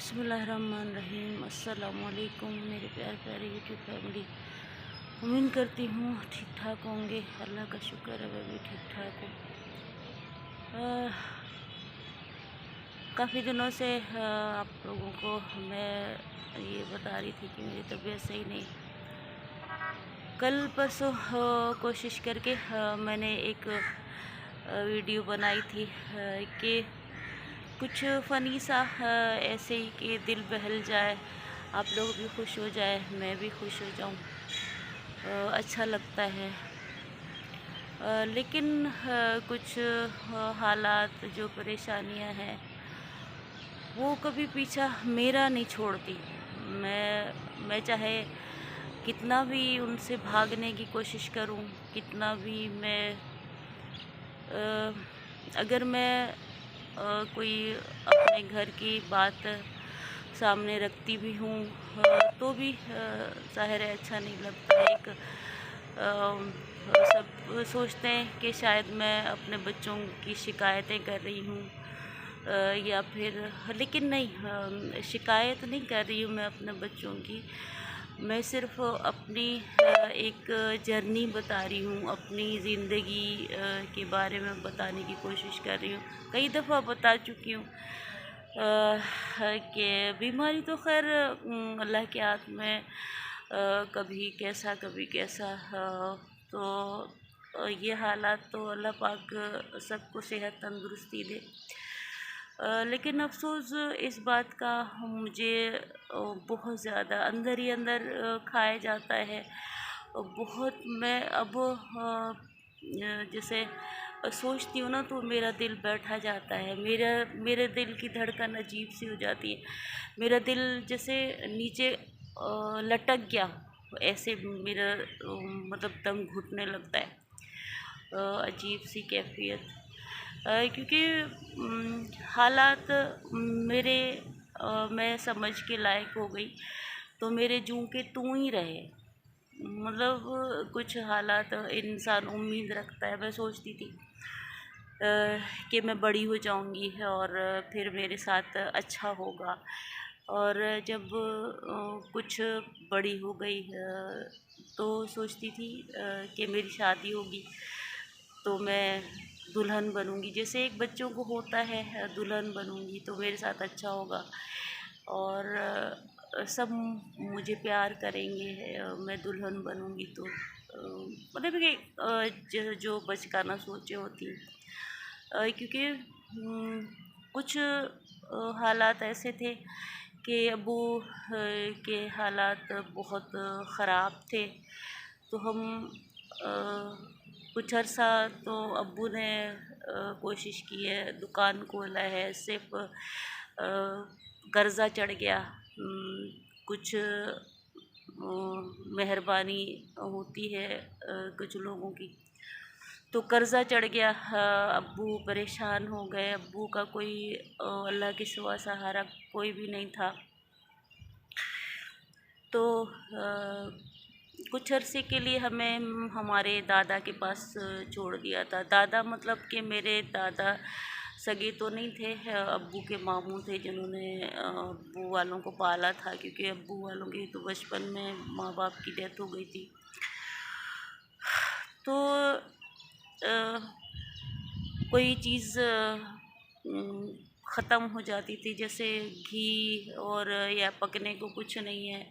बिस्मिल्लाहिर्रहमानिर्रहीम। अस्सलामुअलैकुम मेरे प्यारे प्यारे यूट्यूब फैमिली। उम्मीद करती हूँ ठीक ठाक होंगे। अल्लाह का शुक्र है मैं भी ठीक ठाक हूँ। काफ़ी दिनों से आप लोगों को मैं ये बता रही थी कि मेरी तबीयत सही नहीं। कल परसों कोशिश करके मैंने एक वीडियो बनाई थी कि कुछ फ़नी सा ऐसे ही कि दिल बहल जाए, आप लोग भी खुश हो जाए, मैं भी खुश हो जाऊं, अच्छा लगता है। लेकिन कुछ हालात जो परेशानियां हैं वो कभी पीछा मेरा नहीं छोड़ती। मैं चाहे कितना भी उनसे भागने की कोशिश करूं, कितना भी मैं अगर मैं कोई अपने घर की बात सामने रखती भी हूँ तो भी ज़ाहिर है अच्छा नहीं लगता। एक सब सोचते हैं कि शायद मैं अपने बच्चों की शिकायतें कर रही हूँ या फिर, लेकिन नहीं, शिकायत नहीं कर रही हूँ मैं अपने बच्चों की। मैं सिर्फ अपनी एक जर्नी बता रही हूँ, अपनी ज़िंदगी के बारे में बताने की कोशिश कर रही हूँ। कई दफ़ा बता चुकी हूँ कि बीमारी तो खैर अल्लाह के हाथ में, कभी कैसा कभी कैसा। तो ये हालात तो अल्लाह पाक सबको सेहत तंदुरुस्ती दे। लेकिन अफसोस इस बात का मुझे बहुत ज़्यादा अंदर ही अंदर खाया जाता है। बहुत मैं अब जैसे सोचती हूँ ना तो मेरा दिल बैठा जाता है। मेरे दिल की धड़कन अजीब सी हो जाती है। मेरा दिल जैसे नीचे लटक गया ऐसे मेरा मतलब दम घुटने लगता है। अजीब सी कैफियत, क्योंकि हालात मेरे मैं समझ के लायक हो गई तो मेरे जूं के तूं ही रहे। मतलब कुछ हालात इंसान उम्मीद रखता है। मैं सोचती थी कि मैं बड़ी हो जाऊंगी और फिर मेरे साथ अच्छा होगा, और जब कुछ बड़ी हो गई तो सोचती थी कि मेरी शादी होगी तो मैं दुल्हन बनूंगी, जैसे एक बच्चों को होता है दुल्हन बनूंगी तो मेरे साथ अच्छा होगा और सब मुझे प्यार करेंगे, मैं दुल्हन बनूंगी तो मतलब कि जो बचकाना सोचे होती हैं। क्योंकि कुछ हालात ऐसे थे कि अबू के हालात बहुत ख़राब थे। तो हम कुछ अर्सा तो अब्बू ने कोशिश की है, दुकान खोला है, सिर्फ कर्ज़ा चढ़ गया। कुछ मेहरबानी होती है कुछ लोगों की, तो कर्ज़ा चढ़ गया। अब्बू परेशान हो गए। अब्बू का कोई अल्लाह के सिवा सहारा कोई भी नहीं था। तो कुछ अरसे के लिए हमें हमारे दादा के पास छोड़ दिया था। दादा मतलब कि मेरे दादा सगे तो नहीं थे, अब्बू के मामू थे जिन्होंने अब्बू वालों को पाला था, क्योंकि अब्बू वालों की तो बचपन में माँ बाप की डेथ हो गई थी। तो कोई चीज़ ख़त्म हो जाती थी, जैसे घी और या पकने को कुछ नहीं है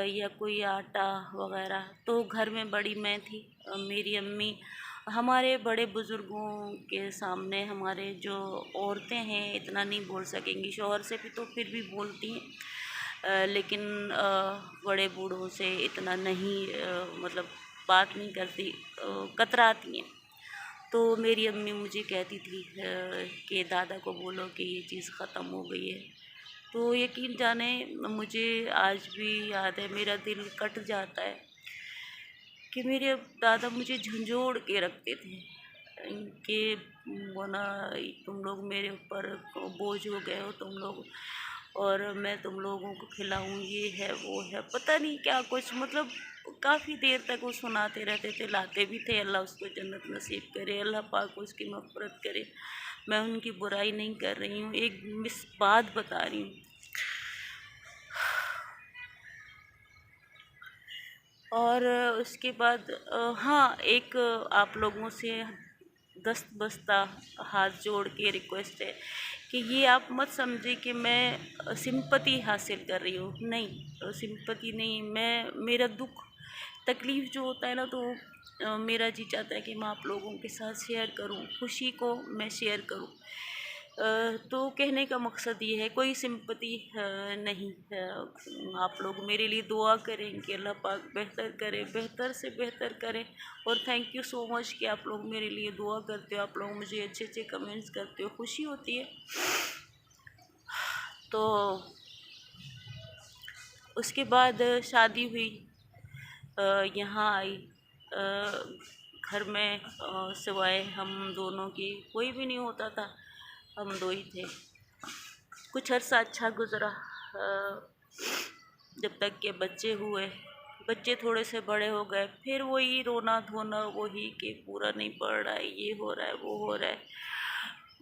या कोई आटा वगैरह, तो घर में बड़ी मैं थी। मेरी अम्मी हमारे बड़े बुज़ुर्गों के सामने, हमारे जो औरतें हैं इतना नहीं बोल सकेंगी, शौहर से भी तो फिर भी बोलती हैं, लेकिन बड़े बूढ़ों से इतना नहीं, मतलब बात नहीं करती, कतराती हैं। तो मेरी अम्मी मुझे कहती थी कि दादा को बोलो कि ये चीज़ ख़त्म हो गई है। तो यकीन जाने मुझे आज भी याद है, मेरा दिल कट जाता है कि मेरे दादा मुझे झंझोड़ के रखते थे कि बोना तुम लोग मेरे ऊपर बोझ हो गए हो तुम लोग, और मैं तुम लोगों को खिलाऊँ, ये है वो है, पता नहीं क्या कुछ, मतलब काफ़ी देर तक वो सुनाते रहते थे, लाते भी थे। अल्लाह उसको जन्नत नसीब करे, अल्लाह पाक उसकी मग़फ़िरत करे। मैं उनकी बुराई नहीं कर रही हूँ, एक मिस बात बता रही हूँ और उसके बाद हाँ, एक आप लोगों से दस्त बस्ता हाथ जोड़ के रिक्वेस्ट है कि ये आप मत समझे कि मैं सिंपैथी हासिल कर रही हूँ, नहीं, सिंपैथी नहीं। मैं मेरा दुख तकलीफ़ जो होता है ना, तो मेरा जी चाहता है कि मैं आप लोगों के साथ शेयर करूं, खुशी को मैं शेयर करूं। तो कहने का मकसद ये है, कोई सिंपैथी नहीं है। आप लोग मेरे लिए दुआ करें कि अल्लाह पाक बेहतर करे, बेहतर से बेहतर करें। और थैंक यू सो मच कि आप लोग मेरे लिए दुआ करते हो, आप लोग मुझे अच्छे अच्छे कमेंट्स करते हो, खुशी होती है। तो उसके बाद शादी हुई, यहाँ आई। घर में सिवाय हम दोनों की कोई भी नहीं होता था, हम दो ही थे। कुछ अर्सा अच्छा गुज़रा, जब तक के बच्चे हुए। बच्चे थोड़े से बड़े हो गए, फिर वही रोना धोना, वही कि पूरा नहीं पड़ रहा है, ये हो रहा है, वो हो रहा है,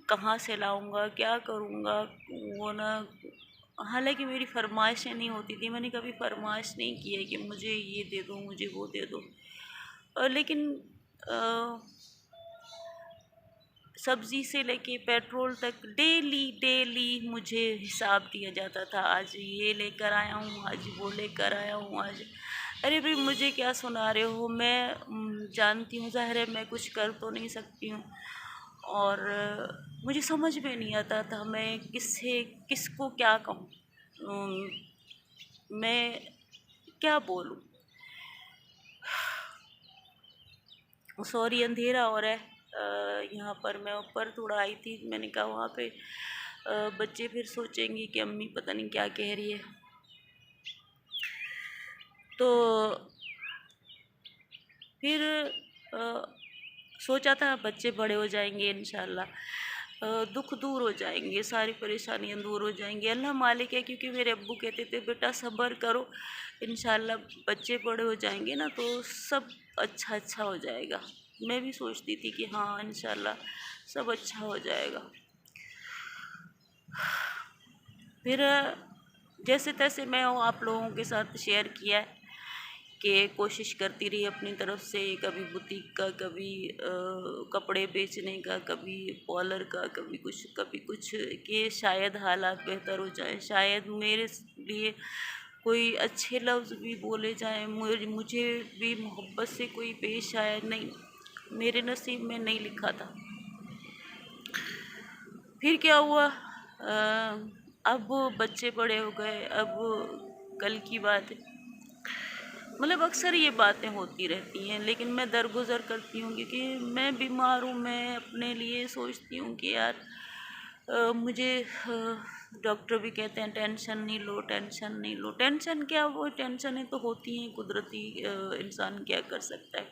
कहाँ से लाऊंगा, क्या करूँगा, वो ना। हालांकि मेरी फरमाइशें नहीं होती थी, मैंने कभी फरमाइश नहीं की है कि मुझे ये दे दो, मुझे वो दे दो। लेकिन सब्ज़ी से लेके पेट्रोल तक डेली डेली मुझे हिसाब दिया जाता था। आज ये लेकर आया हूँ, आज वो लेकर आया हूँ, आज। अरे भाई, मुझे क्या सुना रहे हो? मैं जानती हूँ, ज़ाहिर है मैं कुछ कर तो नहीं सकती हूँ। और मुझे समझ में नहीं आता था मैं किसको क्या कहूँ, मैं क्या बोलूँ। सॉरी, अंधेरा हो रहा है। यहाँ पर मैं ऊपर थोड़ा आई थी, मैंने कहा वहाँ पे बच्चे फिर सोचेंगे कि अम्मी पता नहीं क्या कह रही है। तो फिर सोचा था बच्चे बड़े हो जाएंगे इंशाल्लाह, दुख दूर हो जाएंगे, सारी परेशानियाँ दूर हो जाएंगी, अल्लाह मालिक है। क्योंकि मेरे अब्बू कहते थे बेटा सब्र करो, इंशाल्लाह बच्चे बड़े हो जाएंगे ना तो सब अच्छा अच्छा हो जाएगा। मैं भी सोचती थी कि हाँ इंशाल्लाह सब अच्छा हो जाएगा। फिर जैसे तैसे मैं आप लोगों के साथ शेयर किया है कि कोशिश करती रही अपनी तरफ से, कभी बुटीक का, कभी कपड़े बेचने का, कभी पॉलर का, कभी कुछ, कि शायद हालात बेहतर हो जाए, शायद मेरे लिए कोई अच्छे लफ्ज़ भी बोले जाएं, मुझे भी मोहब्बत से कोई पेश आए। नहीं, मेरे नसीब में नहीं लिखा था। फिर क्या हुआ, अब बच्चे बड़े हो गए, अब कल की बात है। मतलब अक्सर ये बातें होती रहती हैं, लेकिन मैं दरगुजर करती हूँ क्योंकि मैं बीमार हूँ। मैं अपने लिए सोचती हूँ कि यार मुझे डॉक्टर भी कहते हैं टेंशन नहीं लो, टेंशन नहीं लो। टेंशन क्या, वो टेंशनें तो होती हैं कुदरती, इंसान क्या कर सकता है।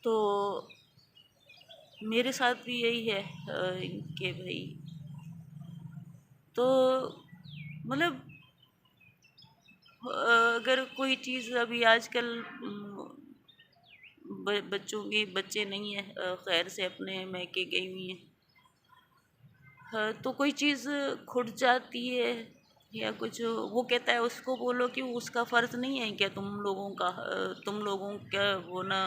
तो मेरे साथ भी यही है कि भाई, तो मतलब अगर कोई चीज़ अभी आजकल बच्चों की, बच्चे नहीं है, खैर से अपने मैके गई हुई हैं। तो कोई चीज़ खुट जाती है या कुछ, वो कहता है उसको बोलो कि उसका फ़र्ज़ नहीं है क्या तुम लोगों का, तुम लोगों का वो ना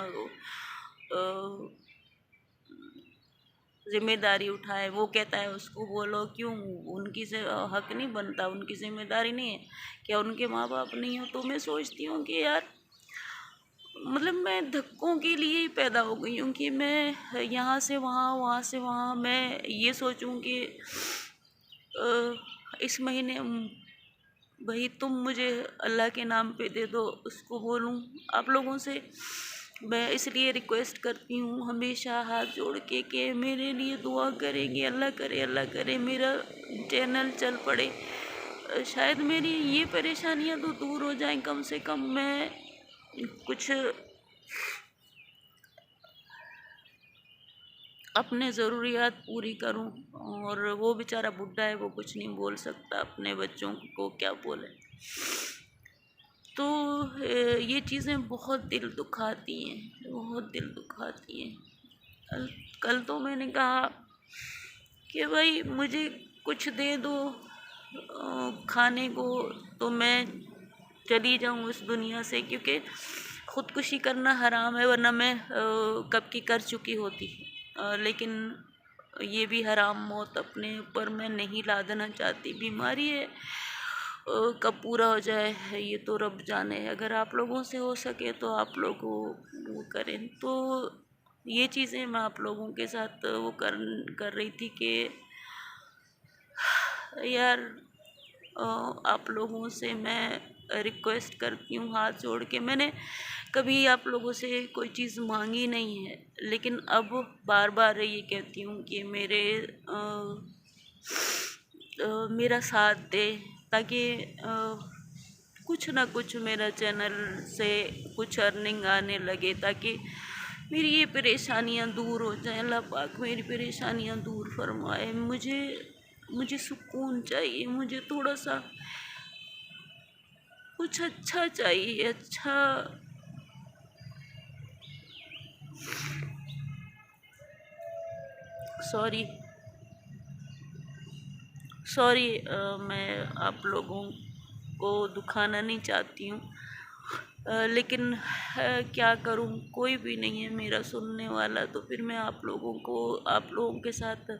जिम्मेदारी उठाए। वो कहता है उसको बोलो क्यों, उनकी से हक नहीं बनता, उनकी जिम्मेदारी नहीं है क्या, उनके माँ बाप नहीं हो। तो मैं सोचती हूँ कि यार, मतलब मैं धक्कों के लिए ही पैदा हो गई हूँ कि मैं यहाँ से वहाँ, वहाँ से वहाँ। मैं ये सोचूं कि इस महीने भाई तुम मुझे अल्लाह के नाम पे दे दो, उसको बोलूं आप लोगों से। मैं इसलिए रिक्वेस्ट करती हूँ हमेशा हाथ जोड़ के कि मेरे लिए दुआ करेंगे, अल्लाह करे मेरा चैनल चल पड़े। शायद मेरी ये परेशानियाँ तो दूर हो जाएं, कम से कम मैं कुछ अपने ज़रूरियात पूरी करूं। और वो बेचारा बुढ़ा है, वो कुछ नहीं बोल सकता, अपने बच्चों को क्या बोले। तो ये चीज़ें बहुत दिल दुखाती हैं, बहुत दिल दुखाती हैं। कल तो मैंने कहा कि भाई मुझे कुछ दे दो खाने को, तो मैं चली जाऊँ इस दुनिया से, क्योंकि ख़ुदकुशी करना हराम है, वरना मैं कब की कर चुकी होती। लेकिन ये भी हराम मौत अपने ऊपर मैं नहीं लादना चाहती। बीमारी है, कब पूरा हो जाए ये तो रब जाने। अगर आप लोगों से हो सके तो आप लोग वो करें। तो ये चीज़ें मैं आप लोगों के साथ वो कर रही थी कि यार, आप लोगों से मैं रिक्वेस्ट करती हूँ हाथ जोड़ के। मैंने कभी आप लोगों से कोई चीज़ मांगी नहीं है, लेकिन अब बार बार ये कहती हूँ कि मेरा साथ दे, ताकि कुछ ना कुछ मेरा चैनल से कुछ अर्निंग आने लगे, ताकि मेरी ये परेशानियाँ दूर हो जाएं। अल्लाह पाक मेरी परेशानियाँ दूर फरमाए। मुझे सुकून चाहिए, मुझे थोड़ा सा कुछ अच्छा चाहिए, अच्छा। सॉरी सॉरी, मैं आप लोगों को दुखाना नहीं चाहती हूँ, लेकिन क्या करूँ, कोई भी नहीं है मेरा सुनने वाला। तो फिर मैं आप लोगों के साथ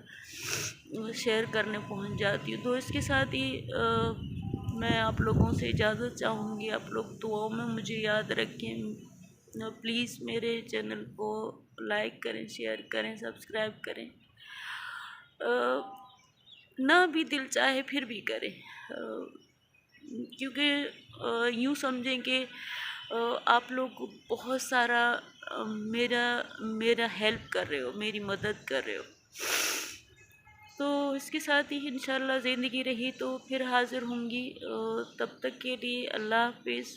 शेयर करने पहुँच जाती हूँ। तो इसके साथ ही मैं आप लोगों से इजाज़त चाहूँगी। आप लोग दुआओं में मुझे याद रखें। प्लीज़ मेरे चैनल को लाइक करें, शेयर करें, सब्सक्राइब करें। ना भी दिल चाहे फिर भी करें, क्योंकि यूँ समझें कि आप लोग बहुत सारा मेरा हेल्प कर रहे हो, मेरी मदद कर रहे हो। तो इसके साथ ही इंशाल्लाह ज़िंदगी रही तो फिर हाज़िर होंगी। तब तक के लिए अल्लाह हाफ़िज़।